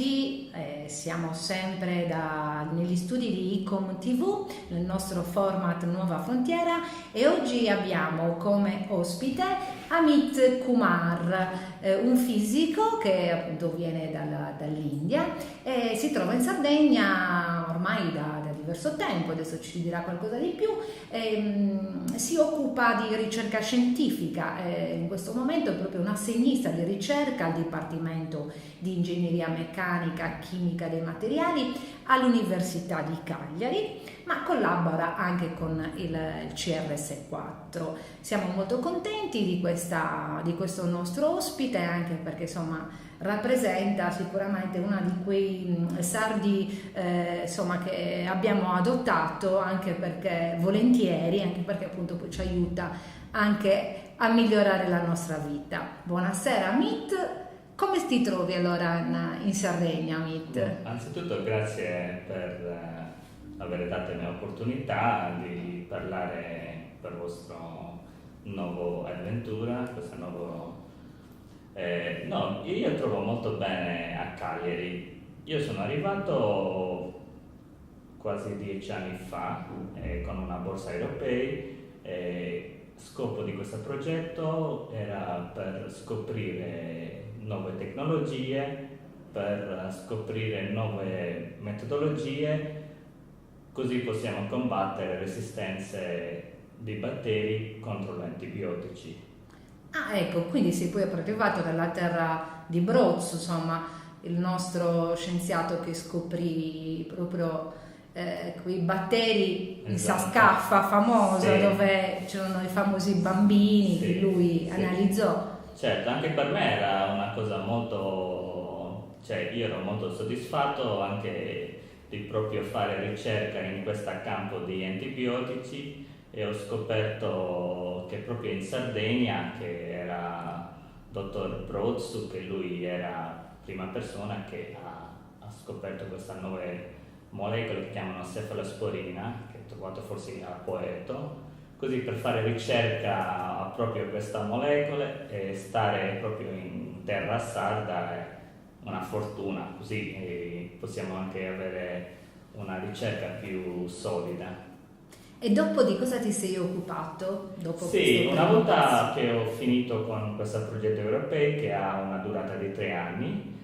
benvenuti, siamo sempre negli studi di ICOM TV, nel nostro format Nuova Frontiera, e oggi abbiamo come ospite Amit Kumar, un fisico che appunto viene dall'India e si trova in Sardegna ormai da diverso tempo, adesso ci dirà qualcosa di più. Si occupa di ricerca scientifica, in questo momento è proprio un assegnista di ricerca al Dipartimento di Ingegneria Meccanica Chimica dei Materiali all'Università di Cagliari, ma collabora anche con il CRS4. Siamo molto contenti di questo nostro ospite, anche perché insomma rappresenta sicuramente una di quei sardi che abbiamo adottato anche perché volentieri, anche perché appunto poi ci aiuta anche a migliorare la nostra vita. Buonasera Amit, come ti trovi allora in Sardegna, Amit? Anzitutto grazie per aver dato me l'opportunità di parlare per la vostra nuova avventura, questa nuova. Io trovo molto bene a Cagliari. Io sono arrivato quasi 10 anni fa con una borsa europea. Scopo di questo progetto era per scoprire nuove tecnologie, per scoprire nuove metodologie, così possiamo combattere resistenze di batteri contro gli antibiotici. Ah, ecco, quindi sei poi arrivato dalla terra di Brozzo, insomma, il nostro scienziato che scoprì proprio quei batteri in Sascaffa famoso, sì, dove c'erano i famosi bambini, sì, che lui analizzò. Certo, anche per me era una cosa io ero molto soddisfatto anche di proprio fare ricerca in questo campo di antibiotici, e ho scoperto che proprio in Sardegna, che era dottor Brozzu, che lui era la prima persona che ha scoperto questa nuova molecola che chiamano cefalosporina, che ho trovato forse a Poeto. Così per fare ricerca a proprio questa molecola e stare proprio in terra sarda è una fortuna, così possiamo anche avere una ricerca più solida. E dopo di cosa ti sei occupato? Sì, una volta che ho finito con questo progetto europeo che ha una durata di 3 anni,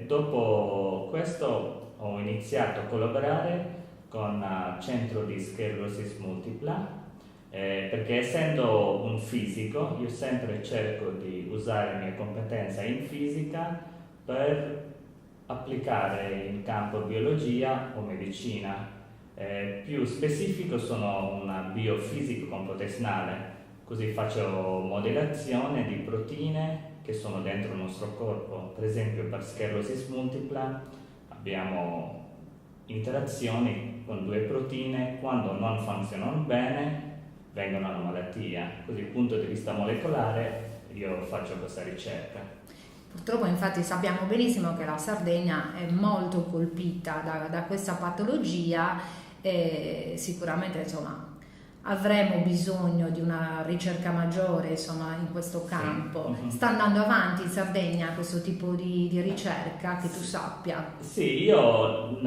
dopo questo ho iniziato a collaborare con il centro di sclerosi multipla, perché essendo un fisico io sempre cerco di usare le mie competenze in fisica per applicare in campo biologia o medicina. Più specifico sono un biofisico computazionale, così faccio modellazione di proteine che sono dentro il nostro corpo. Per esempio per sclerosi multipla abbiamo interazioni con 2 proteine, quando non funzionano bene vengono alla malattia. Così dal punto di vista molecolare io faccio questa ricerca. Purtroppo infatti sappiamo benissimo che la Sardegna è molto colpita da questa patologia e sicuramente insomma avremo bisogno di una ricerca maggiore insomma in questo campo. Sì. Sta andando avanti in Sardegna questo tipo di ricerca, che tu sappia? Sì, io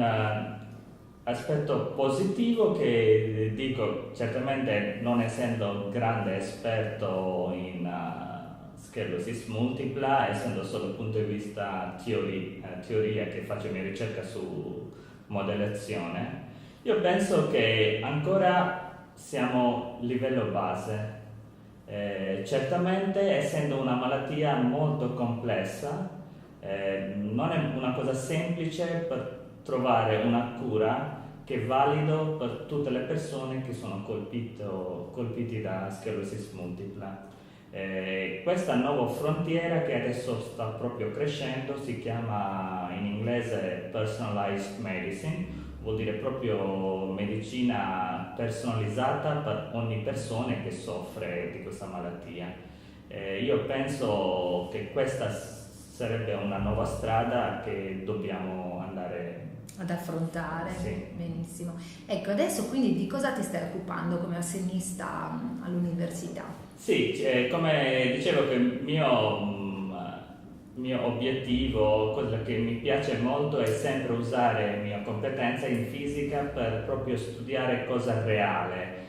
aspetto positivo che dico, certamente non essendo grande esperto in sclerosi multipla, essendo solo dal punto di vista teoria che faccio mia ricerca su modellazione, io penso che ancora siamo a livello base. Certamente essendo una malattia molto complessa, non è una cosa semplice per trovare una cura che è valido per tutte le persone che sono colpiti da sclerosi multipla. Questa nuova frontiera che adesso sta proprio crescendo si chiama in inglese personalized medicine, vuol dire proprio medicina personalizzata per ogni persona che soffre di questa malattia. Io penso che questa sarebbe una nuova strada che dobbiamo andare ad affrontare. Sì. Benissimo. Ecco, adesso quindi di cosa ti stai occupando come assegnista all'università? Sì, come dicevo che il mio mio obiettivo, quello che mi piace molto è sempre usare la mia competenza in fisica per proprio studiare cosa reale,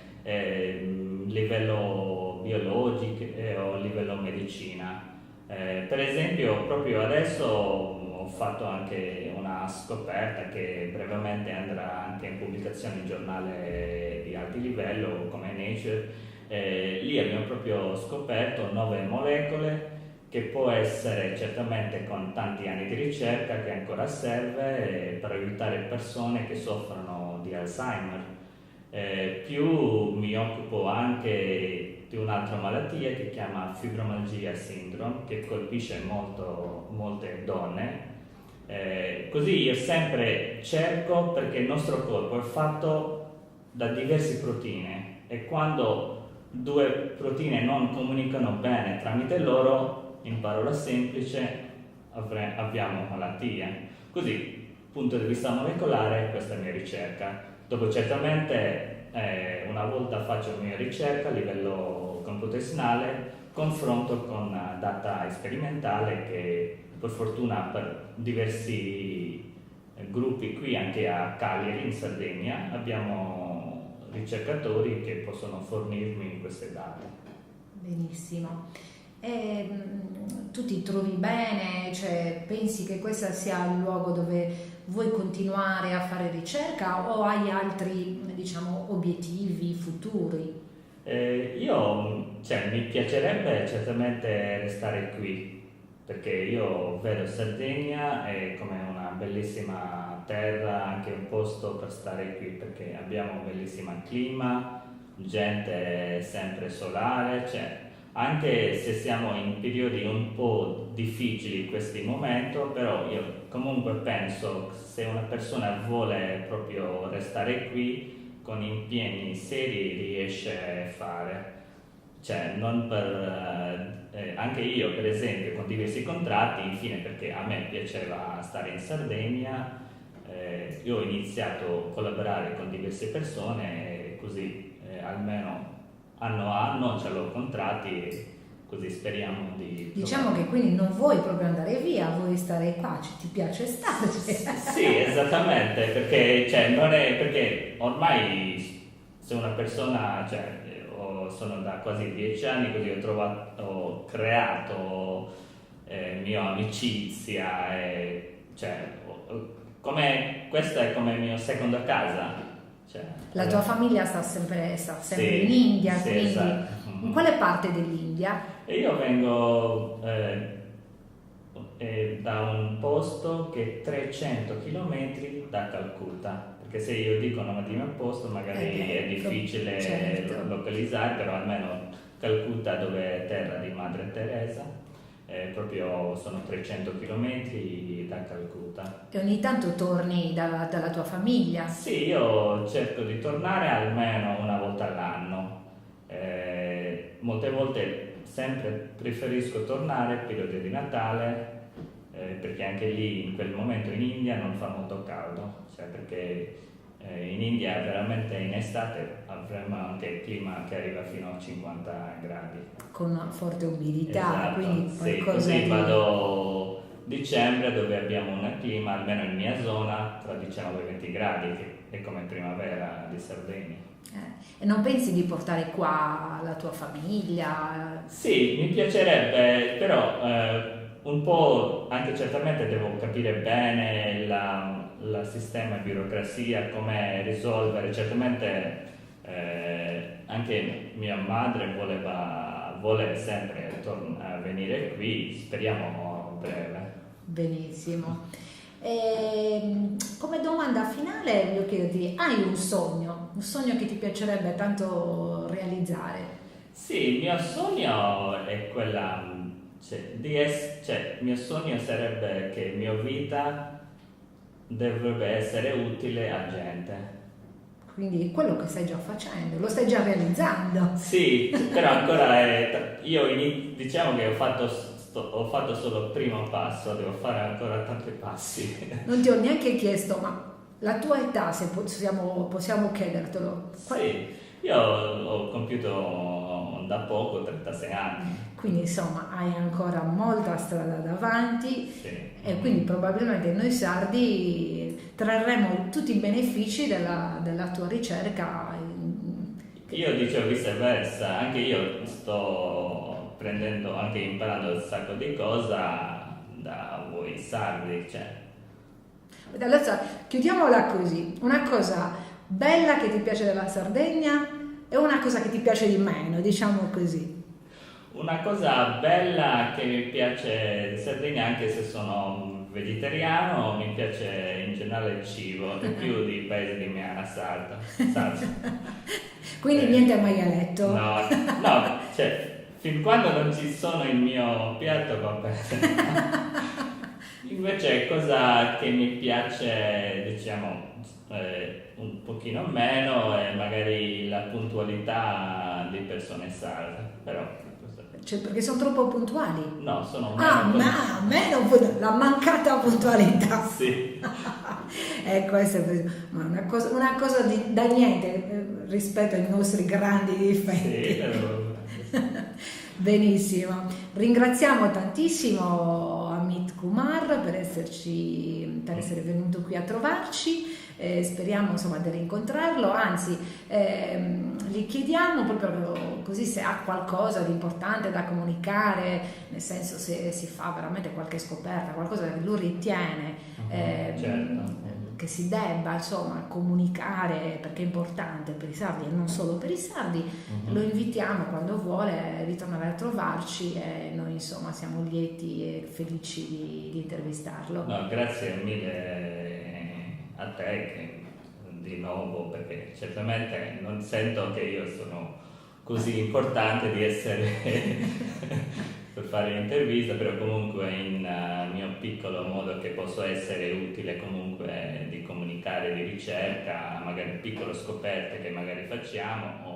livello biologico o livello medicina. Per esempio, proprio adesso ho fatto anche una scoperta che brevemente andrà anche in pubblicazione in giornale di alto livello come Nature. Lì abbiamo proprio scoperto 9 molecole che può essere certamente con tanti anni di ricerca che ancora serve per aiutare persone che soffrono di Alzheimer. Più mi occupo anche di un'altra malattia che si chiama fibromialgia syndrome, che colpisce molte donne. Così io sempre cerco, perché il nostro corpo è fatto da diverse proteine e quando 2 proteine non comunicano bene tramite loro, in parola semplice, abbiamo malattia. Così, punto di vista molecolare, questa è la mia ricerca. Dopo certamente una volta faccio la mia ricerca a livello computazionale, confronto con data sperimentale che per fortuna per diversi gruppi qui anche a Cagliari in Sardegna abbiamo ricercatori che possono fornirmi queste date. Benissimo. E tu ti trovi bene, cioè pensi che questo sia il luogo dove vuoi continuare a fare ricerca o hai altri, diciamo, obiettivi futuri? Mi piacerebbe certamente restare qui, perché io vedo Sardegna come una bellissima terra, anche un posto per stare qui, perché abbiamo un bellissimo clima, gente sempre solare, anche se siamo in periodi un po' difficili in questo momento, però io comunque penso che se una persona vuole proprio restare qui, con impegni seri riesce a fare. Non anche io per esempio con diversi contratti, infine perché a me piaceva stare in Sardegna, io ho iniziato a collaborare con diverse persone e così almeno anno a anno ce l'ho contratti e così speriamo di... Diciamo che quindi non vuoi proprio andare via, vuoi stare qua, ti piace stare. Sì, esattamente, perché, non è, perché ormai se una persona, sono da quasi 10 anni così ho creato mia amicizia, questa è come mia seconda casa. La tua famiglia sta sempre sì, in India, sì, quindi esatto. In quale parte dell'India? E io vengo da un posto che è 300 km da Calcutta, perché se io dico il nome di un posto magari è difficile localizzare, però almeno Calcutta, dove è terra di Madre Teresa, proprio sono 300 km da Calcutta. E ogni tanto torni dalla tua famiglia? Sì, io cerco di tornare almeno una volta all'anno. Molte volte sempre preferisco tornare periodo di Natale, perché anche lì in quel momento in India non fa molto caldo, perché in India veramente in estate avremo anche il clima che arriva fino a 50 gradi. Con forte umidità, esatto, quindi qualcosa così di... vado dicembre dove abbiamo un clima, almeno in mia zona, tra 19 e 20 gradi, che è come primavera di Sardegna. E non pensi di portare qua la tua famiglia? Sì, mi piacerebbe, però un po' anche certamente devo capire bene il sistema burocrazia, come risolvere. Certamente anche mia madre vuole sempre venire qui, speriamo breve. Benissimo. Come domanda finale voglio chiederti, hai un sogno che ti piacerebbe tanto realizzare? Sì, il mio sogno è quella, mio sogno sarebbe che la mia vita dovrebbe essere utile a gente. Quindi quello che stai già facendo, lo stai già realizzando. Sì, però ancora diciamo che ho fatto solo il primo passo, devo fare ancora tanti passi. Non ti ho neanche chiesto, ma la tua età, se possiamo chiedertelo? Sì, io ho compiuto da poco 36 anni. quindi insomma hai ancora molta strada davanti, Sì. e quindi probabilmente noi sardi trarremo tutti i benefici della tua ricerca. Io dicevo viceversa, anche io sto prendendo, anche imparando un sacco di cose da voi sardi, cioè. Allora, chiudiamola così, una cosa bella che ti piace della Sardegna e una cosa che ti piace di meno, diciamo così. Una cosa bella che mi piace di Sardegna, anche se sono vegetariano, mi piace in generale il cibo, di più di paesi di mia sarda. Quindi niente maialetto. No, no, cioè, fin quando non ci sono il mio piatto va bene. Invece cosa che mi piace, diciamo, un pochino meno è magari la puntualità di persone sarde, però. Cioè, perché sono troppo puntuali. No, sono meno la mancata puntualità. Sì. Questa è una cosa da niente rispetto ai nostri grandi difetti. Sì, però. Benissimo, ringraziamo tantissimo Amit Kumar per essere venuto qui a trovarci. Speriamo insomma di rincontrarlo, anzi gli chiediamo proprio così se ha qualcosa di importante da comunicare, nel senso se si fa veramente qualche scoperta, qualcosa che lui ritiene certo. che si debba insomma comunicare perché è importante per i sardi e non solo per i sardi. Lo invitiamo quando vuole ritornare a trovarci e noi insomma siamo lieti e felici di intervistarlo. No, grazie mille a te di nuovo, perché certamente non sento che io sono così importante di essere per fare un'intervista, però comunque in mio piccolo modo che posso essere utile comunque di comunicare, di ricerca, magari piccole scoperte che magari facciamo